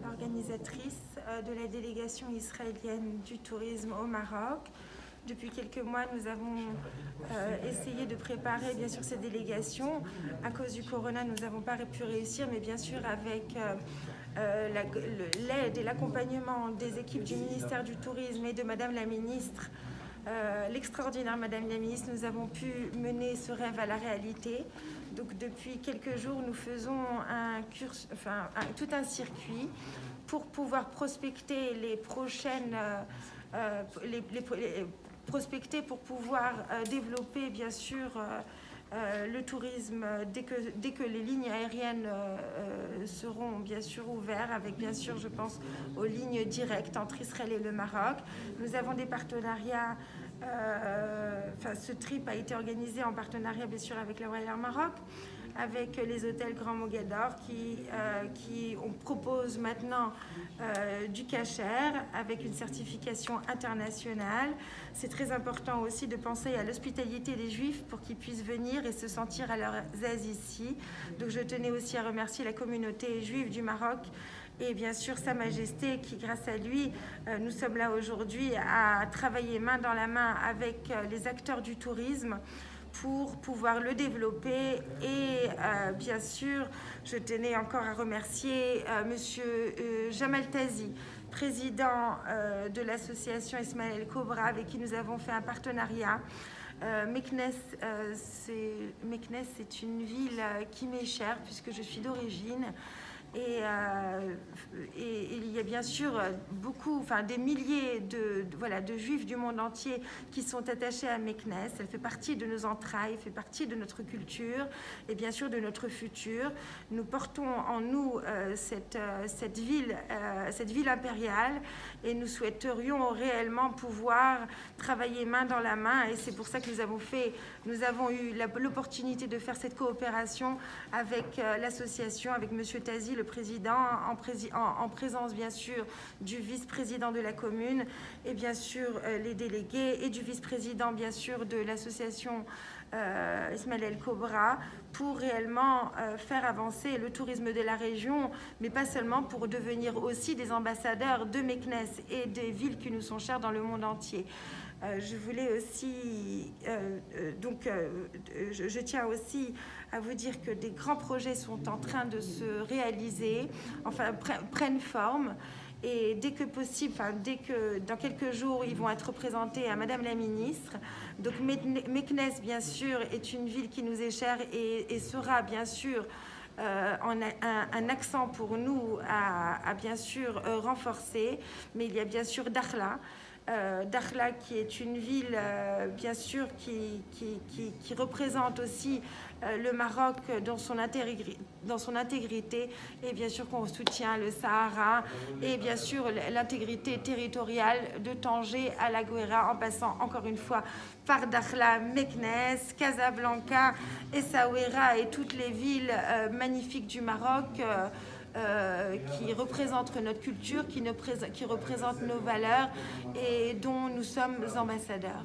organisatrice de la délégation israélienne du tourisme au Maroc. Depuis quelques mois, nous avons essayé de préparer bien sûr cette délégation. À cause du corona, nous n'avons pas pu réussir, mais bien sûr avec l'aide et l'accompagnement des équipes du ministère du Tourisme et de Madame la Ministre, l'extraordinaire Madame la Ministre, nous avons pu mener ce rêve à la réalité. Donc depuis quelques jours, nous faisons tout un circuit pour pouvoir prospecter les prochaines, prospecter pour pouvoir développer bien sûr le tourisme dès que les lignes aériennes seront bien sûr ouvertes, avec bien sûr je pense aux lignes directes entre Israël et le Maroc. Nous avons des partenariats, ce trip a été organisé en partenariat bien sûr avec la Royal Air Maroc, avec les hôtels Grand Mogador on propose maintenant du kasher avec une certification internationale. C'est très important aussi de penser à l'hospitalité des Juifs pour qu'ils puissent venir et se sentir à leur aise ici. Donc je tenais aussi à remercier la communauté juive du Maroc et bien sûr Sa Majesté qui, grâce à lui, nous sommes là aujourd'hui à travailler main dans la main avec les acteurs du tourisme pour pouvoir le développer. Et bien sûr, je tenais encore à remercier Monsieur Jamal Tazi, président de l'association Ismaël El-Kobra, avec qui nous avons fait un partenariat. Meknès, c'est une ville qui m'est chère puisque je suis d'origine. Et il y a bien sûr des milliers de juifs du monde entier qui sont attachés à Meknès. Elle fait partie de nos entrailles, fait partie de notre culture et bien sûr de notre futur. Nous portons en nous cette ville impériale et nous souhaiterions réellement pouvoir travailler main dans la main, et c'est pour ça que nous avons eu l'opportunité de faire cette coopération avec l'association, avec Monsieur Tazi, le président, en présence bien sûr du vice-président de la commune et bien sûr les délégués, et du vice-président bien sûr de l'association Ismaël El-Kobra, pour réellement faire avancer le tourisme de la région, mais pas seulement, pour devenir aussi des ambassadeurs de Meknès et des villes qui nous sont chères dans le monde entier. Je voulais aussi, je tiens aussi à vous dire que des grands projets sont en train de se réaliser, prennent forme. Et dès que possible, dans quelques jours, ils vont être présentés à Madame la Ministre. Donc Meknès, bien sûr, est une ville qui nous est chère et sera bien sûr un accent pour nous à bien sûr renforcer. Mais il y a bien sûr Dakhla. Dakhla qui est une ville bien sûr qui représente aussi le Maroc dans son intégrité, et bien sûr qu'on soutient le Sahara et bien sûr l'intégrité territoriale de Tanger à la Guéra, en passant encore une fois par Dakhla, Meknès, Casablanca, Essaouira et toutes les villes magnifiques du Maroc qui représentent notre culture, qui représentent nos valeurs et dont nous sommes ambassadeurs.